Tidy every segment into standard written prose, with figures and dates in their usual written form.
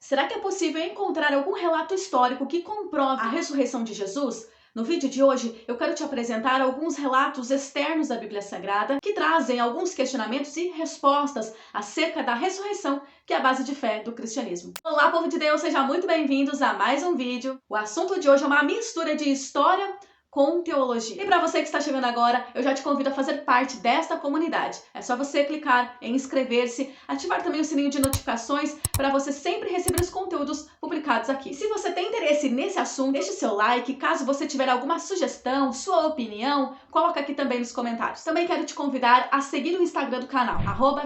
Será que é possível encontrar algum relato histórico que comprove a ressurreição de Jesus? No vídeo de hoje, eu quero te apresentar alguns relatos externos da Bíblia Sagrada que trazem alguns questionamentos e respostas acerca da ressurreição, que é a base de fé do cristianismo. Olá, povo de Deus, sejam muito bem-vindos a mais um vídeo. O assunto de hoje é uma mistura de história com teologia. E para você que está chegando agora, eu já te convido a fazer parte desta comunidade. É só você clicar em inscrever-se, ativar também o sininho de notificações para você sempre receber os conteúdos publicados aqui. E se você tem interesse nesse assunto, deixe seu like. Caso você tiver alguma sugestão, sua opinião, coloca aqui também nos comentários. Também quero te convidar a seguir o Instagram do canal,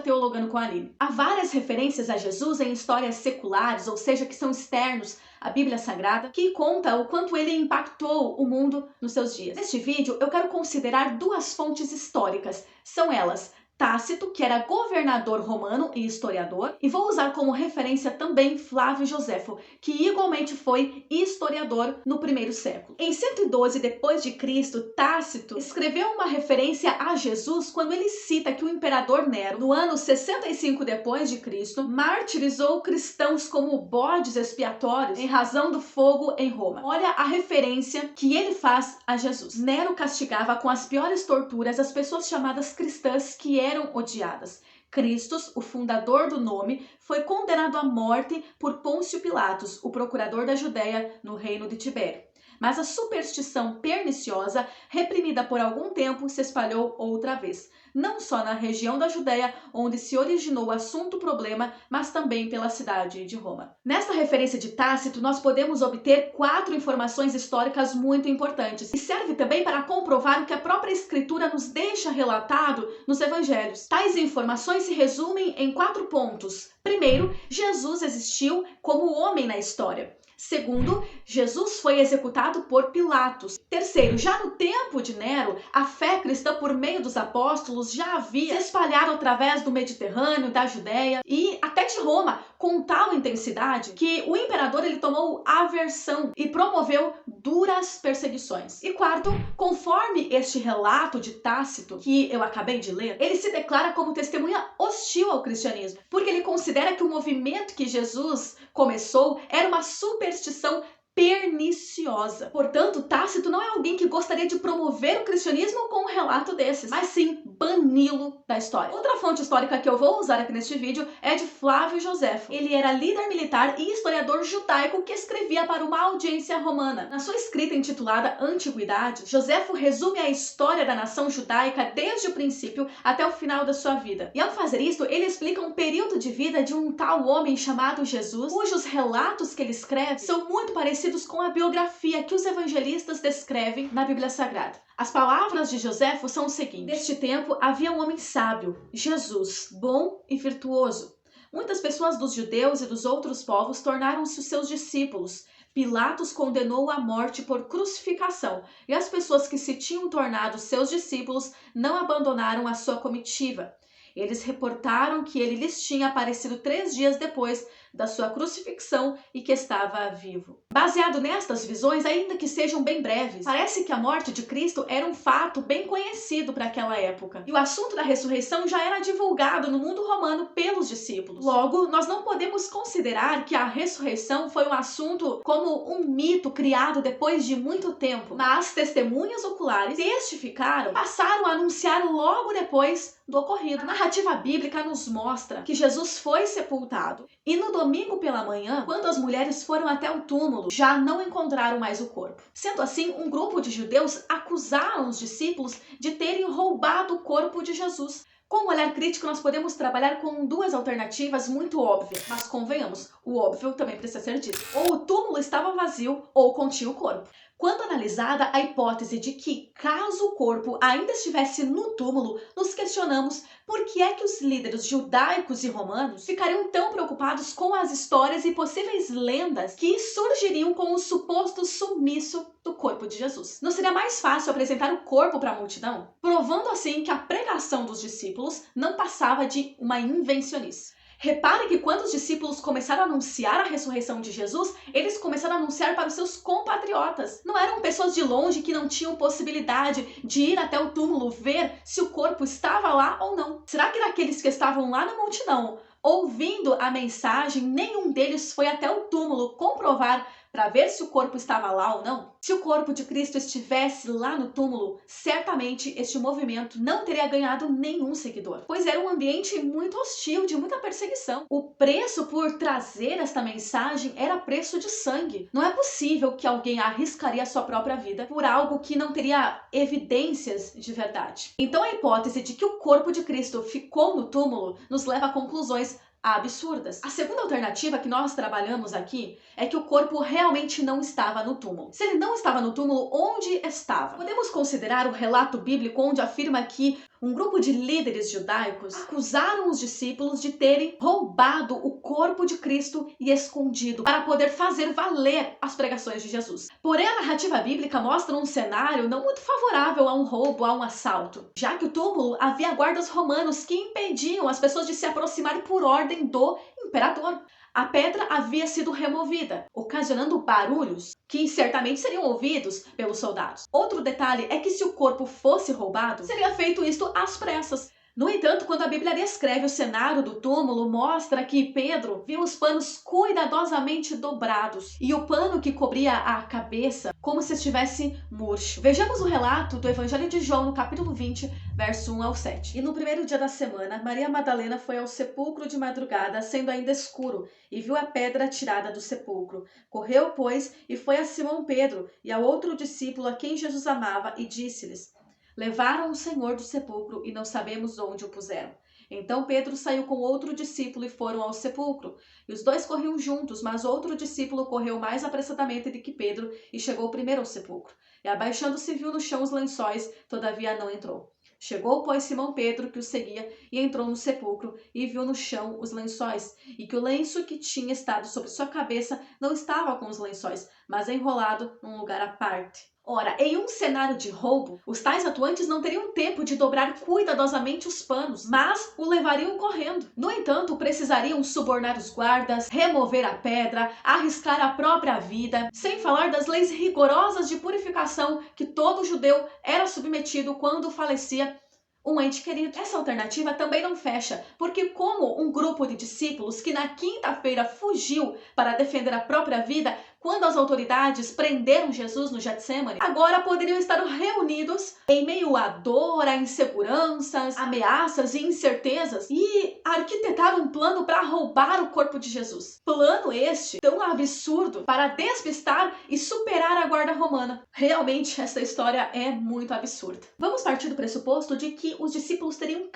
@teologando_com_a_Aline. Há várias referências a Jesus em histórias seculares, ou seja, que são externos à Bíblia Sagrada, que conta o quanto ele impactou o mundo nos seus dias. Neste vídeo, eu quero considerar duas fontes históricas. São elas Tácito, que era governador romano e historiador, e vou usar como referência também Flávio Joséfo, que igualmente foi historiador no primeiro século. Em 112 d.C., Tácito escreveu uma referência a Jesus quando ele cita que o imperador Nero, no ano 65 d.C., martirizou cristãos como bodes expiatórios em razão do fogo em Roma. Olha a referência que ele faz a Jesus. Nero castigava com as piores torturas as pessoas chamadas cristãs que eram odiadas. Cristo, o fundador do nome, foi condenado à morte por Pôncio Pilatos, o procurador da Judéia no reino de Tibério. Mas a superstição perniciosa, reprimida por algum tempo, se espalhou outra vez. Não só na região da Judéia, onde se originou o assunto problema, mas também pela cidade de Roma. Nesta referência de Tácito, nós podemos obter 4 informações históricas muito importantes, e serve também para comprovar o que a própria Escritura nos deixa relatado nos Evangelhos. Tais informações se resumem em 4 pontos. Primeiro, Jesus existiu como homem na história. Segundo, Jesus foi executado por Pilatos. Terceiro, já no tempo de Nero, a fé cristã por meio dos apóstolos já havia se espalhado através do Mediterrâneo, da Judéia e até de Roma, com tal intensidade que o imperador ele tomou aversão e promoveu duras perseguições. E quarto, conforme este relato de Tácito que eu acabei de ler, ele se declara como testemunha hostil ao cristianismo, porque ele considera que o movimento que Jesus começou era uma superstição perniciosa. Portanto, Tácito não é alguém que gostaria de promover o cristianismo com um relato desses, mas sim bani-lo da história. Outra fonte histórica que eu vou usar aqui neste vídeo é de Flávio Joséfo. Ele era líder militar e historiador judaico que escrevia para uma audiência romana. Na sua escrita intitulada Antiguidade, Joséfo resume a história da nação judaica desde o princípio até o final da sua vida. E ao fazer isso, ele explica um período de vida de um tal homem chamado Jesus, cujos relatos que ele escreve são muito parecidos com a biografia que os evangelistas descrevem na Bíblia Sagrada. As palavras de Joséfo são os seguintes: neste tempo havia um homem sábio, Jesus, bom e virtuoso. Muitas pessoas dos judeus e dos outros povos tornaram-se os seus discípulos. Pilatos condenou-o à morte por crucificação, e as pessoas que se tinham tornado seus discípulos não abandonaram a sua comitiva. Eles reportaram que ele lhes tinha aparecido 3 dias depois da sua crucifixão e que estava vivo. Baseado nestas visões, ainda que sejam bem breves, parece que a morte de Cristo era um fato bem conhecido para aquela época. E o assunto da ressurreição já era divulgado no mundo romano pelos discípulos. Logo, nós não podemos considerar que a ressurreição foi um assunto como um mito criado depois de muito tempo, mas testemunhas oculares testificaram, passaram a anunciar logo depois do ocorrido. A narrativa bíblica nos mostra que Jesus foi sepultado e no domingo pela manhã, quando as mulheres foram até o túmulo, já não encontraram mais o corpo. Sendo assim, um grupo de judeus acusaram os discípulos de terem roubado o corpo de Jesus. Com um olhar crítico, nós podemos trabalhar com 2 alternativas muito óbvias, mas convenhamos, o óbvio também precisa ser dito. Ou o túmulo estava vazio, ou continha o corpo. Quando analisada a hipótese de que, caso o corpo ainda estivesse no túmulo, nos questionamos por que é que os líderes judaicos e romanos ficariam tão preocupados com as histórias e possíveis lendas que surgiriam com o suposto sumiço do corpo de Jesus. Não seria mais fácil apresentar o corpo para a multidão, provando assim que a pregação dos discípulos não passava de uma invencionice? Repare que quando os discípulos começaram a anunciar a ressurreição de Jesus, eles começaram a anunciar para os seus compatriotas. Não eram pessoas de longe que não tinham possibilidade de ir até o túmulo ver se o corpo estava lá ou não. Será que daqueles que estavam lá na multidão, ouvindo a mensagem, nenhum deles foi até o túmulo comprovar para ver se o corpo estava lá ou não? Se o corpo de Cristo estivesse lá no túmulo, certamente este movimento não teria ganhado nenhum seguidor, pois era um ambiente muito hostil, de muita perseguição. O preço por trazer esta mensagem era preço de sangue. Não é possível que alguém arriscaria a sua própria vida por algo que não teria evidências de verdade. Então a hipótese de que o corpo de Cristo ficou no túmulo nos leva a conclusões absurdas. A segunda alternativa que nós trabalhamos aqui é que o corpo realmente não estava no túmulo. Se ele não estava no túmulo, onde estava? Podemos considerar o relato bíblico onde afirma que um grupo de líderes judaicos acusaram os discípulos de terem roubado o corpo de Cristo e escondido para poder fazer valer as pregações de Jesus. Porém, a narrativa bíblica mostra um cenário não muito favorável a um roubo, a um assalto, já que o túmulo havia guardas romanos que impediam as pessoas de se aproximar por ordem do imperador. A pedra havia sido removida, ocasionando barulhos que certamente seriam ouvidos pelos soldados. Outro detalhe é que se o corpo fosse roubado, seria feito isto às pressas. No entanto, quando a Bíblia descreve o cenário do túmulo, mostra que Pedro viu os panos cuidadosamente dobrados e o pano que cobria a cabeça como se estivesse murcho. Vejamos o relato do Evangelho de João no capítulo 20, verso 1 ao 7. E no primeiro dia da semana, Maria Madalena foi ao sepulcro de madrugada, sendo ainda escuro, e viu a pedra tirada do sepulcro. Correu, pois, e foi a Simão Pedro e ao outro discípulo a quem Jesus amava, e disse-lhes: Levaram o Senhor do sepulcro e não sabemos onde o puseram. Então Pedro saiu com outro discípulo e foram ao sepulcro. E os dois corriam juntos, mas outro discípulo correu mais apressadamente do que Pedro e chegou primeiro ao sepulcro. E abaixando-se viu no chão os lençóis, todavia não entrou. Chegou, pois, Simão Pedro, que o seguia, e entrou no sepulcro, e viu no chão os lençóis, e que o lenço que tinha estado sobre sua cabeça não estava com os lençóis, mas enrolado num lugar à parte. Ora, em um cenário de roubo, os tais atuantes não teriam tempo de dobrar cuidadosamente os panos, mas o levariam correndo. No entanto, precisariam subornar os guardas, remover a pedra, arriscar a própria vida, sem falar das leis rigorosas de purificação que todo judeu era submetido quando falecia um ente querido. Essa alternativa também não fecha, porque como um grupo de discípulos que na quinta-feira fugiu para defender a própria vida quando as autoridades prenderam Jesus no Getsemane, agora poderiam estar reunidos em meio à dor, a inseguranças, ameaças e incertezas e arquitetar um plano para roubar o corpo de Jesus. Plano este tão absurdo para despistar e superar a guarda romana. Realmente, essa história é muito absurda. Vamos partir do pressuposto de que os discípulos teriam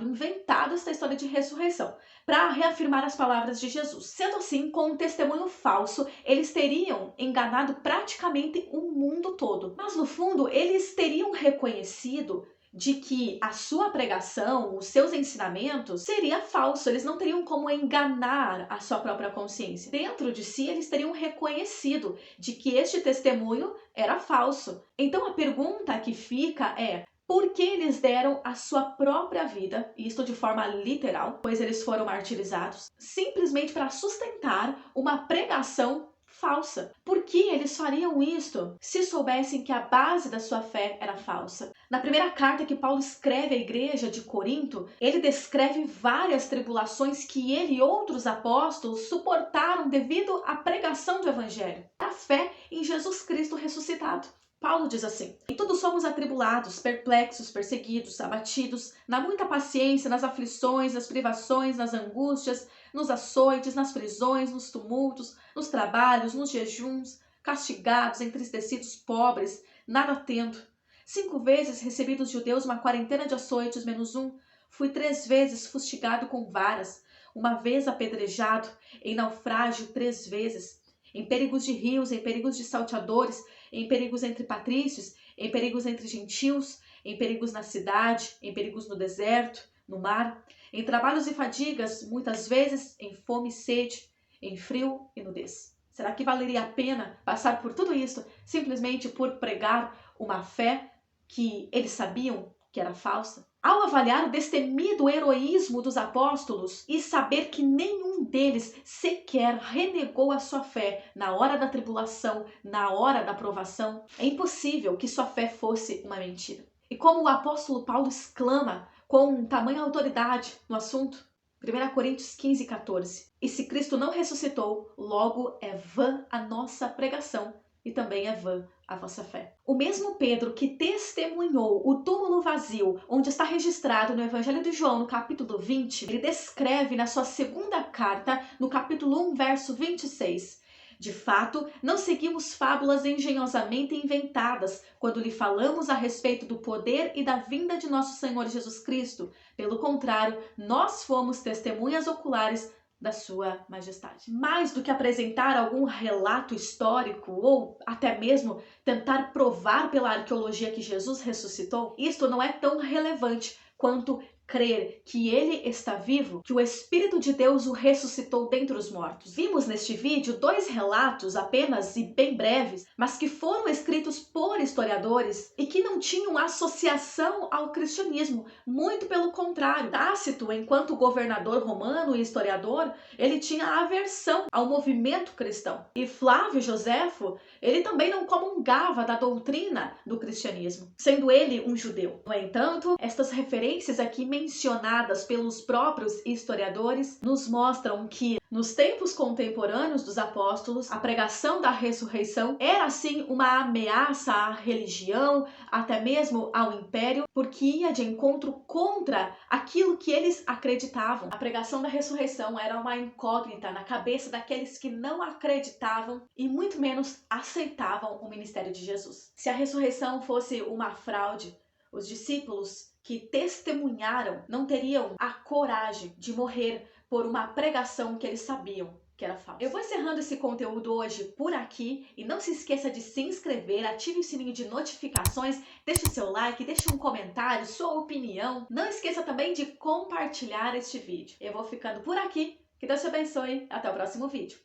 inventado essa história de ressurreição para reafirmar as palavras de Jesus. Sendo assim, com um testemunho falso, eles teriam enganado praticamente o mundo todo. Mas no fundo, eles teriam reconhecido de que a sua pregação, os seus ensinamentos, seria falso. Eles não teriam como enganar a sua própria consciência. Dentro de si, eles teriam reconhecido de que este testemunho era falso. Então a pergunta que fica é: por que eles deram a sua própria vida, isto de forma literal, pois eles foram martirizados, simplesmente para sustentar uma pregação falsa? Por que eles fariam isto se soubessem que a base da sua fé era falsa? Na primeira carta que Paulo escreve à igreja de Corinto, ele descreve várias tribulações que ele e outros apóstolos suportaram devido à pregação do evangelho, a fé em Jesus Cristo ressuscitado. Paulo diz assim: em tudo somos atribulados, perplexos, perseguidos, abatidos, na muita paciência, nas aflições, nas privações, nas angústias, nos açoites, nas prisões, nos tumultos, nos trabalhos, nos jejuns, castigados, entristecidos, pobres, nada tendo. 5 vezes recebi dos judeus uma quarentena de açoites menos um. Fui 3 vezes fustigado com varas, 1 vez apedrejado, em naufrágio 3 vezes, em perigos de rios, em perigos de salteadores, em perigos entre patrícios, em perigos entre gentios, em perigos na cidade, em perigos no deserto, no mar, em trabalhos e fadigas, muitas vezes em fome e sede, em frio e nudez. Será que valeria a pena passar por tudo isso simplesmente por pregar uma fé que eles sabiam que era falsa. Ao avaliar o destemido heroísmo dos apóstolos e saber que nenhum deles sequer renegou a sua fé na hora da tribulação, na hora da provação, é impossível que sua fé fosse uma mentira. E como o apóstolo Paulo exclama com tamanha autoridade no assunto, 1 Coríntios 15:14, e se Cristo não ressuscitou, logo é vã a nossa pregação e também é vã a vossa fé. O mesmo Pedro que testemunhou o túmulo vazio, onde está registrado no Evangelho de João, no capítulo 20, ele descreve na sua segunda carta, no capítulo 1, verso 26. De fato, não seguimos fábulas engenhosamente inventadas quando lhe falamos a respeito do poder e da vinda de nosso Senhor Jesus Cristo. Pelo contrário, nós fomos testemunhas oculares da sua majestade. Mais do que apresentar algum relato histórico ou até mesmo tentar provar pela arqueologia que Jesus ressuscitou, isto não é tão relevante quanto crer que ele está vivo, que o Espírito de Deus o ressuscitou dentre os mortos. Vimos neste vídeo 2 relatos apenas e bem breves, mas que foram escritos por historiadores e que não tinham associação ao cristianismo, muito pelo contrário. Tácito, enquanto governador romano e historiador, ele tinha aversão ao movimento cristão. E Flávio Joséfo, ele também não comungava da doutrina do cristianismo, sendo ele um judeu. No entanto, estas referências aqui mencionadas pelos próprios historiadores nos mostram que nos tempos contemporâneos dos apóstolos, a pregação da ressurreição era sim uma ameaça à religião, até mesmo ao império, porque ia de encontro contra aquilo que eles acreditavam. A pregação da ressurreição era uma incógnita na cabeça daqueles que não acreditavam e muito menos aceitavam o ministério de Jesus. Se a ressurreição fosse uma fraude, os discípulos que testemunharam não teriam a coragem de morrer por uma pregação que eles sabiam que era falsa. Eu vou encerrando esse conteúdo hoje por aqui e não se esqueça de se inscrever, ative o sininho de notificações, deixe o seu like, deixe um comentário, sua opinião. Não esqueça também de compartilhar este vídeo. Eu vou ficando por aqui, que Deus te abençoe, até o próximo vídeo.